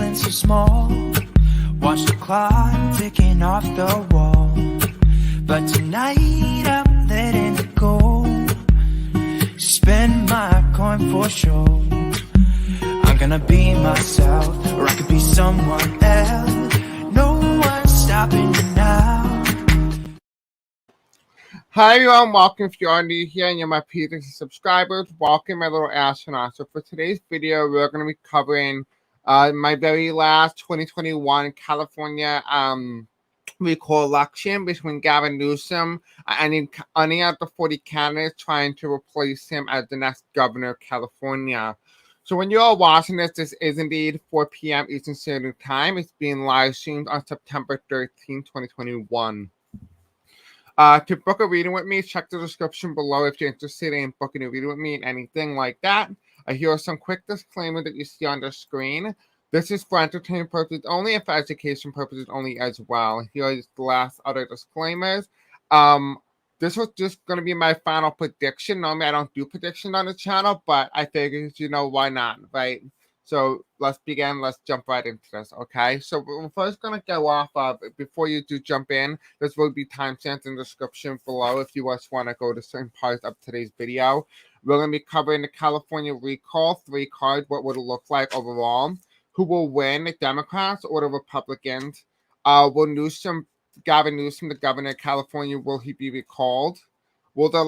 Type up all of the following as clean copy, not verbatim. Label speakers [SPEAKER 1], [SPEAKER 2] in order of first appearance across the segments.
[SPEAKER 1] feeling so small. Watch the clock ticking off the wall. But tonight I'm letting it go. Spend my coin for sure. I'm gonna be myself, or I could be someone else. No one's stopping me now.
[SPEAKER 2] Hi everyone, welcome. If you are new here and you're my previous subscribers, welcome my little astronaut. So for today's video, we're going to be covering my very last 2021 California recall election between Gavin Newsom and any of the 40 candidates trying to replace him as the next governor of California. So when you are watching this, this is indeed 4 p.m. Eastern Standard Time. It's being live streamed on September 13, 2021. To book a reading with me, check the description below if you're interested in booking a reading with me and anything like that. Here are some quick disclaimers that you see on the screen. This is for entertainment purposes only and for education purposes only as well. Here are the last other disclaimers. This was just going to be my final prediction. Normally, I don't do predictions on the channel, but I figured, why not, right? So let's begin. Let's jump right into this, okay? So we're first going to go off of, before you do jump in, there will be timestamps in the description below if you just want to go to certain parts of today's video. We're going to be covering the California recall, 3 cards, what would it look like overall, who will win, the Democrats or the Republicans, will Gavin Newsom, the governor of California, will he be recalled? Will the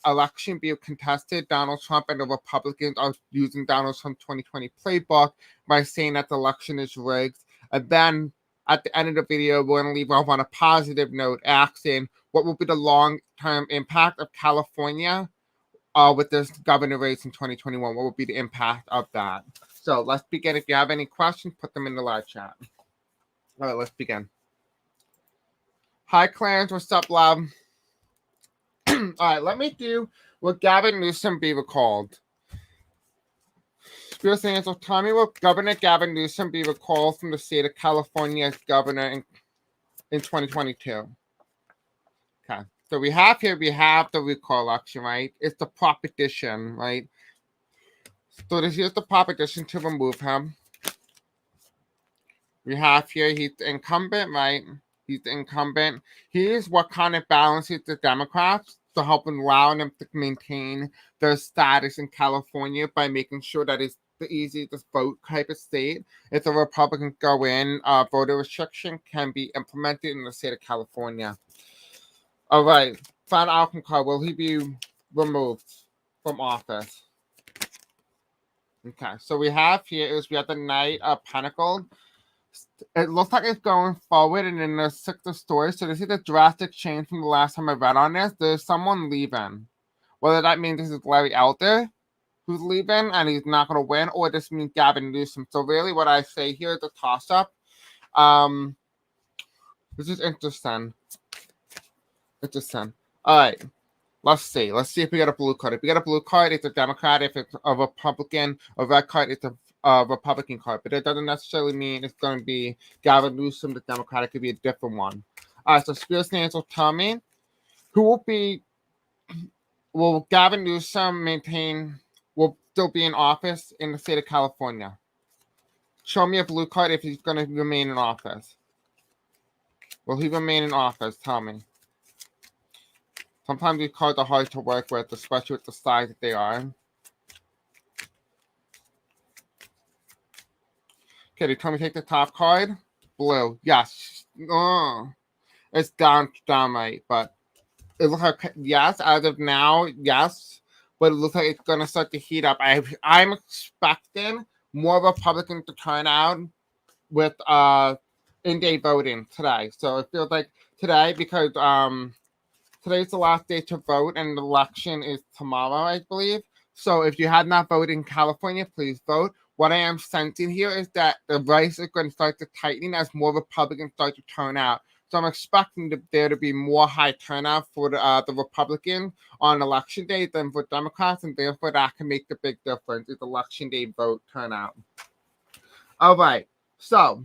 [SPEAKER 2] election be contested? Donald Trump and the Republicans are using Donald Trump's 2020 playbook by saying that the election is rigged. And then at the end of the video, we're going to leave off on a positive note, asking what will be the long-term impact of California with this governor race in 2021? What will be the impact of that? So let's begin. If you have any questions, put them in the live chat. All right, let's begin. Hi, Clarence. What's up, love? All right, let me do will Gavin Newsom be recalled? Spirit Angel, tell me, will Governor Gavin Newsom be recalled from the state of California as governor in 2022? Okay, so we have the recall election, right? It's the proposition, right? So this is the proposition to remove him. We have here, he's the incumbent, right? He's the incumbent. He is what kind of balances the Democrats to help allow them to maintain their status in California by making sure that it's the easiest vote type of state. If the Republicans go in, voter restriction can be implemented in the state of California. All right, final outcome card. Will he be removed from office? Okay, so we have the Knight of Pentacles. It looks like it's going forward, and then there's 6 of Swords. So this is a drastic change from the last time I read on this. There's someone leaving. Whether that means this is Larry Elder who's leaving and he's not going to win, or this means Gavin Newsom. So really what I say here is a toss-up. This is interesting. All right. Let's see. Let's see if we get a blue card. If we get a blue card, it's a Democrat. If it's a Republican, a red card, it's a Republican card. But it doesn't necessarily mean it's going to be Gavin Newsom, the Democrat. It could be a different one. All right, so Spirit Stands will tell me will Gavin Newsom will still be in office in the state of California? Show me a blue card if he's going to remain in office. Will he remain in office? Tell me. Sometimes these cards are hard to work with, especially with the size that they are. Okay, they tell me take the top card. Blue. Yes. Oh, it's down right, but it looks like yes, as of now, yes. But it looks like it's gonna start to heat up. I'm expecting more Republicans to turn out with in-day voting today. So it feels like today, because today's the last day to vote, and the election is tomorrow, I believe. So if you have not voted in California, please vote. What I am sensing here is that the race is going to start to tighten as more Republicans start to turn out. So I'm expecting there to be more high turnout for the Republicans on election day than for Democrats, and therefore that can make the big difference is election day vote turnout. All right, so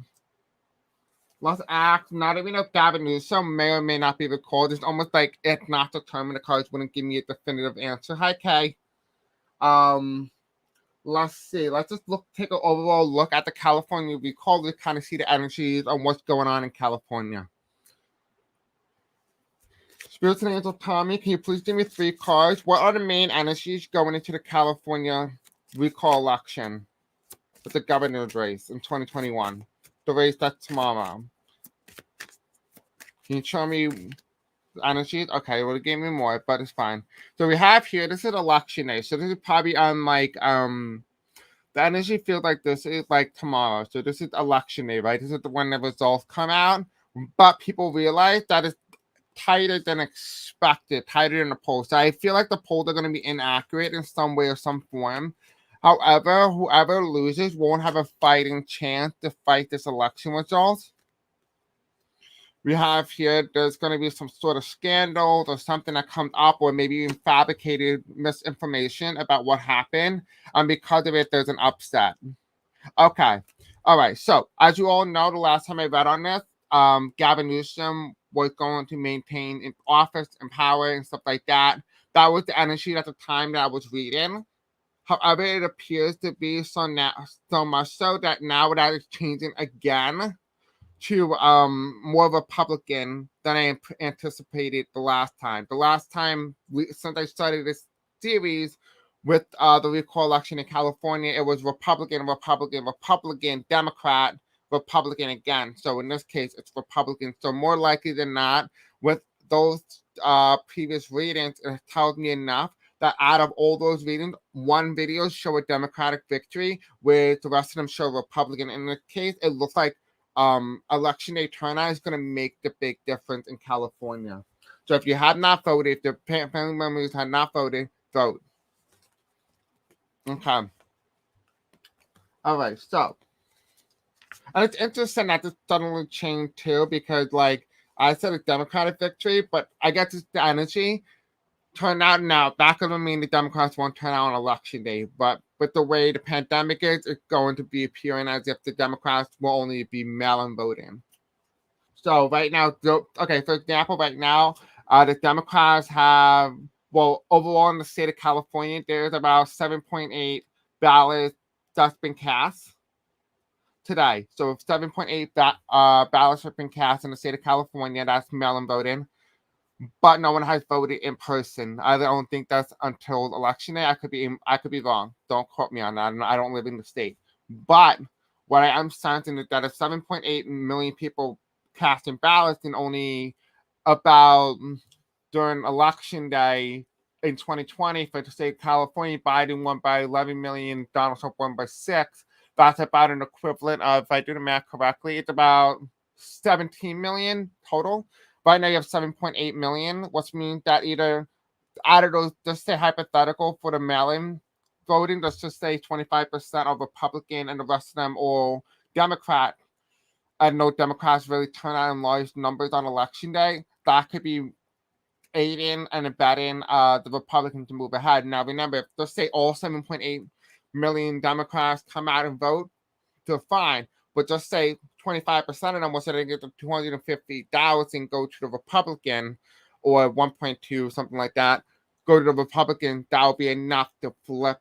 [SPEAKER 2] let's ask, not even if Gavin Newsom may or may not be recalled. It's almost like it's not determined. The cards wouldn't give me a definitive answer. Hi, Kay. let's see. Let's just take an overall look at the California recall to kind of see the energies on what's going on in California. Spirits and Angel Tommy, can you please give me 3 cards? What are the main energies going into the California recall election with the governor's race in 2021? The race that's tomorrow. Can you show me energies? Okay, well, it gave me more, but it's fine. So we have here, this is election day. So this is probably on like, the energy feels like this is like tomorrow. So this is election day, right? This is when the results come out. But people realize that it's tighter than expected, tighter than the polls. So I feel like the polls are going to be inaccurate in some way or some form. However, whoever loses won't have a fighting chance to fight this election result. We have here, there's going to be some sort of scandal or something that comes up, or maybe even fabricated misinformation about what happened. And because of it, there's an upset. Okay. All right. So as you all know, the last time I read on this, Gavin Newsom was going to maintain in office and power and stuff like that. That was the energy at the time that I was reading. However, it appears to be so much so that now that is changing again to more Republican than I anticipated the last time. The last time, since I started this series with the recall election in California, it was Republican, Democrat, Republican again. So in this case, it's Republican. So more likely than not, with those previous readings, it tells me enough that out of all those readings, one video show a Democratic victory, where the rest of them show Republican. In this case, it looks like election day turnout is going to make the big difference in California. So if you have not voted, if your family members have not voted, vote. Okay. All right. So, and it's interesting that this suddenly changed too, because like I said, a Democratic victory, but I guess it's the energy. Turn out now. That doesn't mean the Democrats won't turn out on election day, but with the way the pandemic is, it's going to be appearing as if the Democrats will only be mail-in voting. So right now, okay, for example, right now, the Democrats have, well, overall in the state of California, there's about 7.8 ballots that's been cast today. So 7.8 ballots have been cast in the state of California. That's mail-in voting. But no one has voted in person. I don't think that's until election day. I could be wrong. Don't quote me on that. I don't live in the state. But what I am sensing is that if 7.8 million people casting ballots, and only about during election day in 2020 for the state of California, Biden won by 11 million, Donald Trump won by 6. That's about an equivalent of, if I do the math correctly, it's about 17 million total. Right now you have 7.8 million, which means that either out of those, just say hypothetical for the mail-in voting, let's just say 25% of Republican and the rest of them all Democrat. I know Democrats really turn out in large numbers on election day. That could be aiding and abetting the Republicans to move ahead. Now remember, if let's say all 7.8 million Democrats come out and vote, they're fine. But just say 25% of them, was going to get the 250,000 go to the Republican, or 1.2, something like that, go to the Republican. That will be enough to flip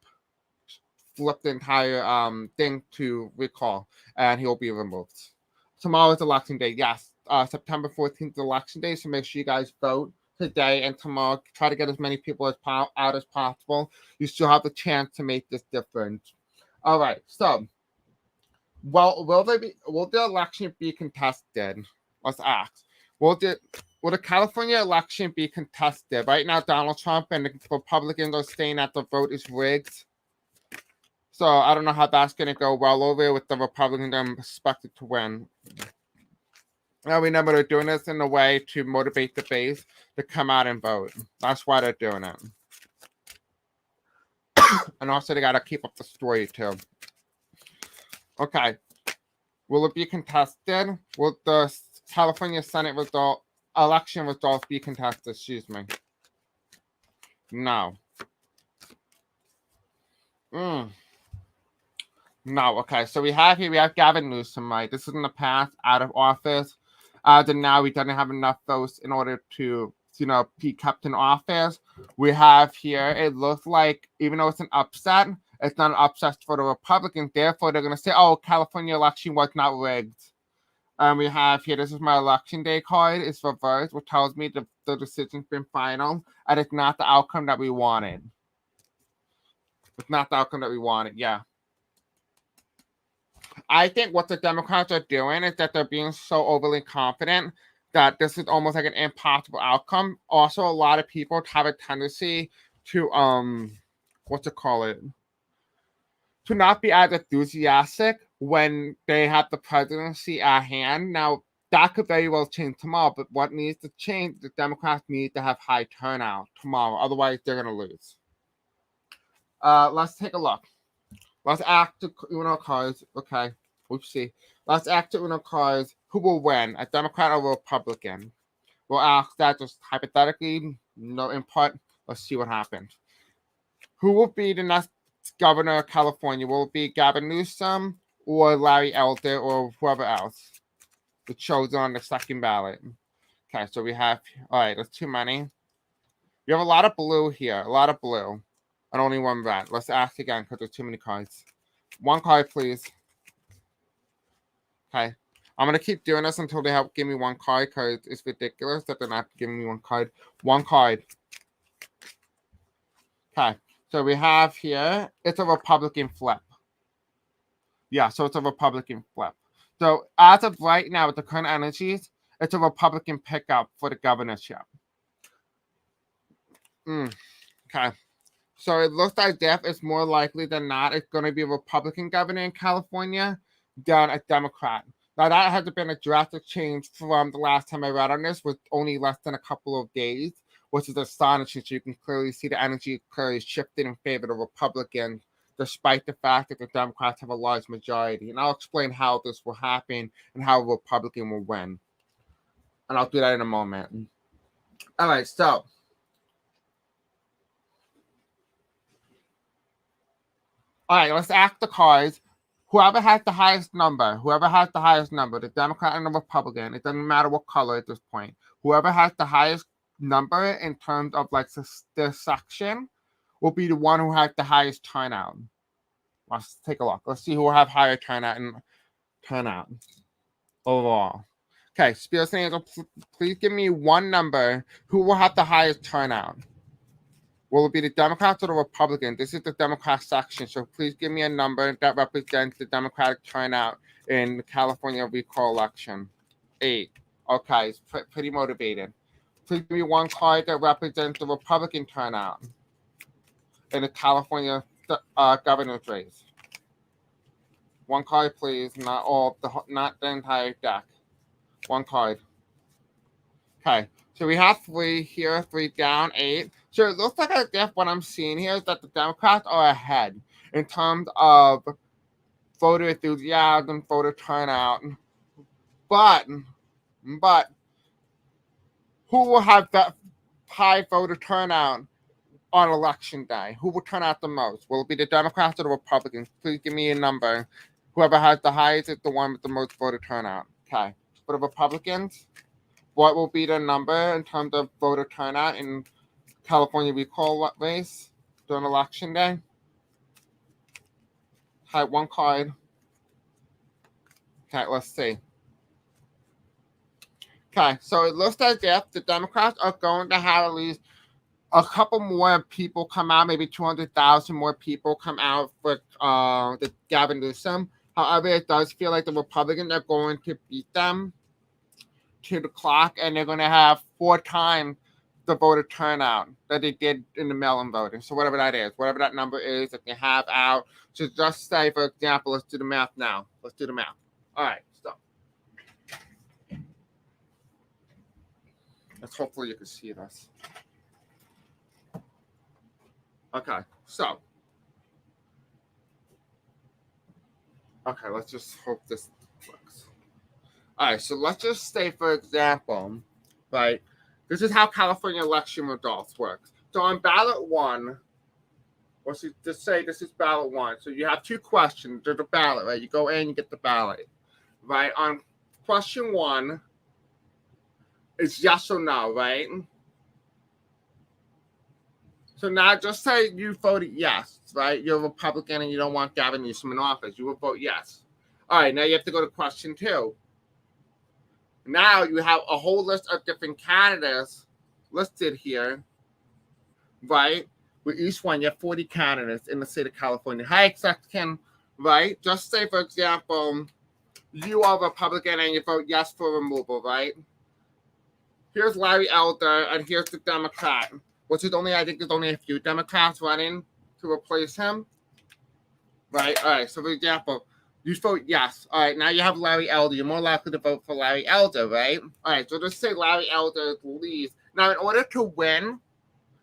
[SPEAKER 2] the entire thing to recall, and he'll be removed. Tomorrow is election day. Yes, September 14th is election day, so make sure you guys vote today and tomorrow. Try to get as many people out as possible. You still have the chance to make this difference. All right, so. Well, will the election be contested? Let's ask. Will the California election be contested? Right now, Donald Trump and the Republicans are saying that the vote is rigged. So I don't know how that's going to go well over with the Republicans expected to win. Now remember, they're doing this in a way to motivate the base to come out and vote. That's why they're doing it. And also, they got to keep up the story too. Okay. Will it be contested? Will the California Senate election results be contested? Excuse me. No. No. Okay. So we have Gavin Newsom, right? This is in the past, out of office. Then now he doesn't have enough votes in order to, be kept in office. We have here, it looks like, even though it's an upset, It's not an upset for the Republicans. Therefore, they're going to say, oh, California election was not rigged. We have here, this is my election day card. It's reversed, which tells me the decision's been final, and it's not the outcome that we wanted. It's not the outcome that we wanted, yeah. I think what the Democrats are doing is that they're being so overly confident that this is almost like an impossible outcome. Also, a lot of people have a tendency to, to not be as enthusiastic when they have the presidency at hand. Now, that could very well change tomorrow, but what needs to change, the Democrats need to have high turnout tomorrow. Otherwise, they're going to lose. Let's take a look. Let's act to Uno cards. Okay. Oopsie. Let's act to Uno cards. Who will win, a Democrat or a Republican? We'll ask that just hypothetically, no input. Let's see what happens. Who will be the next governor of California? Will it be Gavin Newsom or Larry Elder or whoever else? The chosen on the second ballot. Okay, so we have, all right, that's too many. We have a lot of blue here, a lot of blue, and only one red. Let's ask again because there's too many cards. One card, please. Okay, I'm going to keep doing this until they give me one card because it's ridiculous that they're not giving me one card. One card. Okay, so we have here, it's a Republican flip. Yeah, so it's a Republican flip. So as of right now, with the current energies, it's a Republican pickup for the governorship. Okay. So it looks like it's more likely than not it's going to be a Republican governor in California than a Democrat. Now, that has been a drastic change from the last time I read on this, with only less than a couple of days, which is astonishing. So you can clearly see the energy clearly shifted in favor of Republicans, despite the fact that the Democrats have a large majority. And I'll explain how this will happen and how a Republican will win. And I'll do that in a moment. All right, so. All right, let's act the cards. Whoever has the highest number, the Democrat and the Republican, it doesn't matter what color at this point. Whoever has the highest number in terms of like this section will be the one who has the highest turnout. Let's take a look. Let's see who will have higher turnout overall. Okay, Spirits and Angels, please give me one number. Who will have the highest turnout? Will it be the Democrats or the Republicans? This is the Democrat section, so please give me a number that represents the Democratic turnout in the California recall election. 8. Okay, it's pretty motivated. Please give me one card that represents the Republican turnout in the California governor's race. One card, please. Not the entire deck. One card. Okay, so we have 3 here, 3 down, 8. So it looks like what I'm seeing here is that the Democrats are ahead in terms of voter enthusiasm, voter turnout. But who will have that high voter turnout on election day? Who will turn out the most? Will it be the Democrats or the Republicans? Please give me a number. Whoever has the highest is the one with the most voter turnout. Okay. For the Republicans, what will be the number in terms of voter turnout in California recall race during election day? Okay, one card. Okay, let's see. Okay, so it looks as if the Democrats are going to have at least a couple more people come out, maybe 200,000 more people come out for the Gavin Newsom. However, it does feel like the Republicans are going to beat them to the clock, and they're going to have 4 times the voter turnout that they did in the mail-in voting. So whatever that is, whatever that number is that they have out. So just say, for example, let's do the math now. Let's do the math. All right, so. Hopefully you can see this. Okay, so. Okay, let's just hope this works. All right, so let's just say, for example, right, this is how California election results works. So on ballot 1, let's just say this is ballot 1. So you have 2 questions. There's a ballot, right? You go in, you get the ballot, right? On question 1, it's yes or no, right? So now just say you voted yes, right? You're a Republican and you don't want Gavin Newsom in office. You will vote yes. All right, now you have to go to question 2. Now you have a whole list of different candidates listed here, right? With each one, you have 40 candidates in the state of California. How exactly can, right? Just say, for example, you are a Republican and you vote yes for removal, right? Here's Larry Elder and here's the Democrat, which is only, I think there's only a few Democrats running to replace him, right? All right, so for example, you vote yes. All right, now you have Larry Elder. You're more likely to vote for Larry Elder, right? All right, so just say Larry Elder leads. Now, in order to win,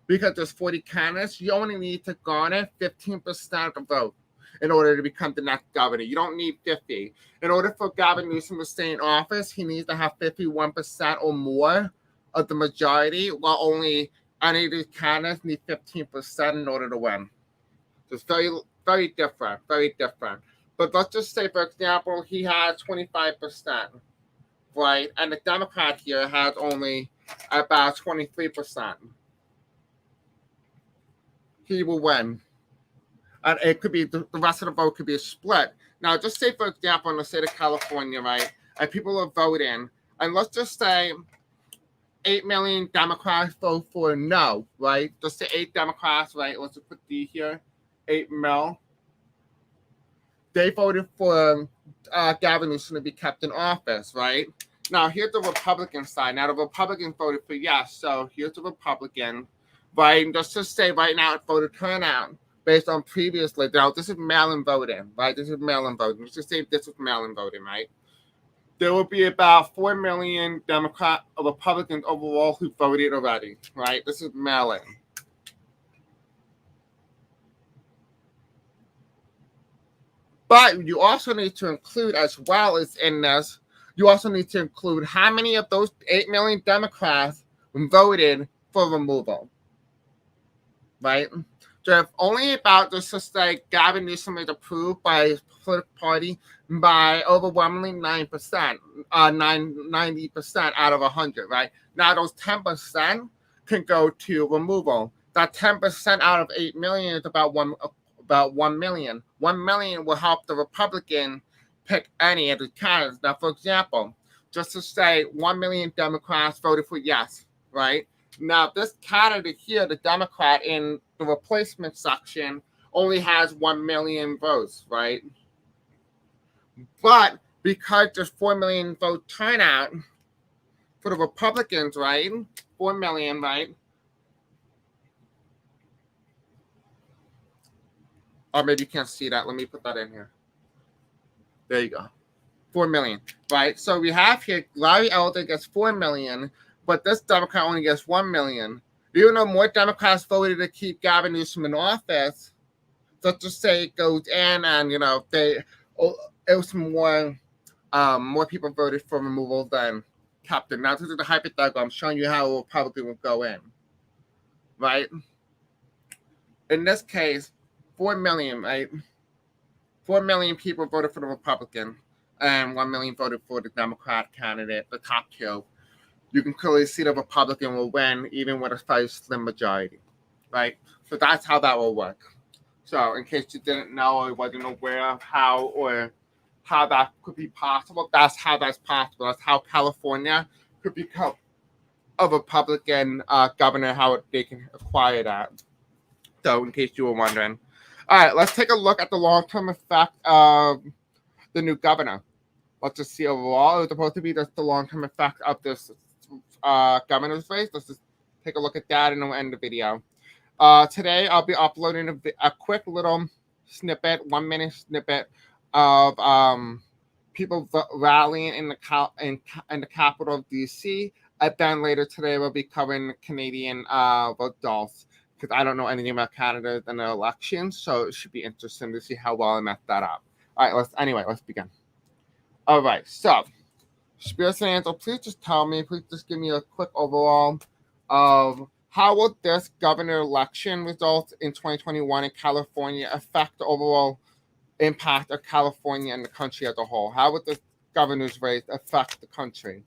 [SPEAKER 2] because there's 40 candidates, you only need to garner 15% of the vote in order to become the next governor. You don't need 50. In order for Gavin Newsom to stay in office, he needs to have 51% or more of the majority, while only any of these candidates need 15% in order to win. So it's very, very different, very different. But let's just say, for example, he has 25%, right? And the Democrat here has only about 23%. He will win. And it could be, the rest of the vote could be a split. Now, just say, for example, in the state of California, right, and people are voting, and let's just say 8 million Democrats vote for no, right? Just say 8 Democrats, right? Let's just put D here, 8 mil. They voted for Gavin Newsom to be kept in office, right? Now, here's the Republican side. Now, the Republicans voted for yes, so here's the Republican, right? And just to say right now, it's voter turnout based on previously. Now, this is mail-in voting, right? This is mail-in voting. Let's just say this is mail-in voting, right? There will be about 4 million Republicans overall who voted already, right? This is mail-in. But you also need to include, as well as in this, you also need to include how many of those 8 million Democrats voted for removal, right? So if only about, just to say, Gavin Newsom is approved by his political party by overwhelmingly 9%, 90% out of 100, right? Now those 10% can go to removal. That 10% out of 8 million is about 1 million. 1 million will help the Republican pick any of the candidates. Now, for example, just to say 1 million Democrats voted for yes, right? Now, this candidate here, the Democrat in the replacement section, only has 1 million votes, right? But because there's 4 million vote turnout for the Republicans, right? 4 million, right? Or maybe you can't see that. Let me put that in here. There you go. 4 million, right? So we have here Larry Elder gets 4 million, but this Democrat only gets 1 million. Even though more Democrats voted to keep Gavin Newsom in office, let's just say it goes in and, it was more people voted for removal than kept it. Now, this is the hypothetical. I'm showing you how a Republican will go in, right? In this case, 4 million, right? 4 million people voted for the Republican, and 1 million voted for the Democrat candidate, the top two. You can clearly see the Republican will win, even with a very slim majority, right? So that's how that will work. So in case you didn't know or wasn't aware of how that could be possible, that's how that's possible. That's how California could become a Republican governor, how they can acquire that. So in case you were wondering. All right, let's take a look at the long-term effect of the new governor. Let's just see overall. It was supposed to be just the long-term effect of this governor's race. Let's just take a look at that and we'll end the video. Today, I'll be uploading a quick little snippet, 1 minute snippet of people rallying in the capital of DC. And then later today, we'll be covering the Canadian results, because I don't know anything about Canada and the elections, so it should be interesting to see how well I messed that up. All right, let's begin. All right, so Spirit Angel, please just give me a quick overall of how will this governor election results in 2021 in California affect the overall impact of California and the country as a whole? How would this governor's race affect the country?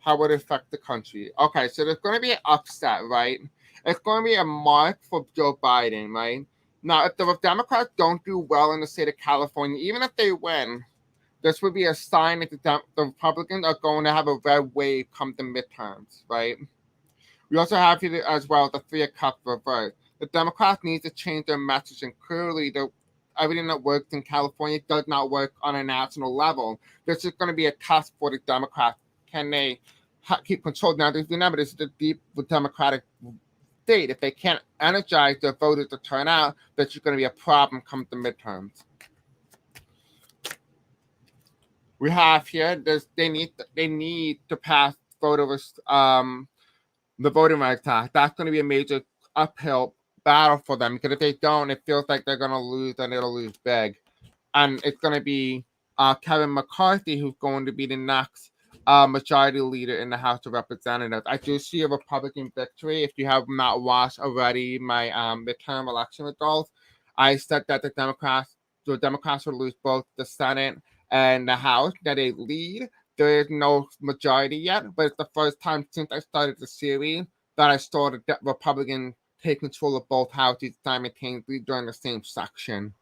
[SPEAKER 2] How would it affect the country? Okay, so there's going to be an upset, right? it's going to be a mark for Joe Biden, right? Now, if the Democrats don't do well in the state of California, even if they win, this would be a sign that the Republicans are going to have a red wave come the midterms, right? We also have here as well the 3 of Cups reverse. The Democrats need to change their message, and clearly everything that works in California does not work on a national level. This is going to be a test for the Democrats. Can they keep control? Now, remember, this is the deep Democratic state. If they can't energize their voters to turn out, that's going to be a problem come the midterms. We have here they need to pass voters the voting rights act. That's going to be a major uphill battle for them, because if they don't, it feels like they're going to lose, and it'll lose big. And it's going to be Kevin McCarthy who's going to be the next majority leader in the House of Representatives. I do see a Republican victory. If you have not watched already my midterm election results, I said that the Democrats would lose both the Senate and the House, that they lead. There is no majority yet, but it's the first time since I started the series that I saw the Republican take control of both houses simultaneously during the same section.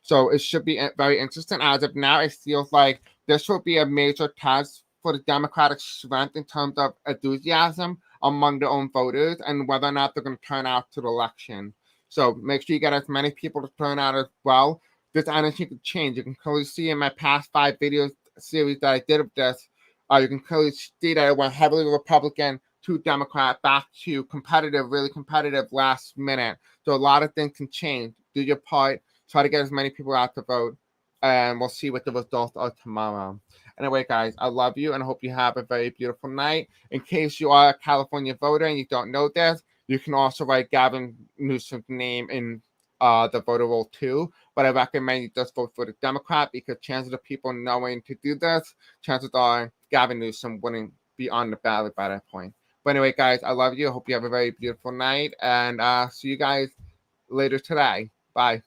[SPEAKER 2] So it should be very interesting. As of now, it feels like this will be a major test for the Democratic strength in terms of enthusiasm among their own voters and whether or not they're going to turn out to the election. So make sure you get as many people to turn out as well. This energy could change. You can clearly see in my past 5 videos series that I did of this, you can clearly see that it went heavily Republican to Democrat, back to competitive, really competitive last minute. So a lot of things can change. Do your part. Try to get as many people out to vote, and we'll see what the results are tomorrow. Anyway, guys, I love you, and I hope you have a very beautiful night. In case you are a California voter and you don't know this, you can also write Gavin Newsom's name in the voter roll too, but I recommend you just vote for the Democrat, because chances of people knowing to do this, chances are Gavin Newsom wouldn't be on the ballot by that point. But anyway, guys, I love you. I hope you have a very beautiful night, and see you guys later today. Bye.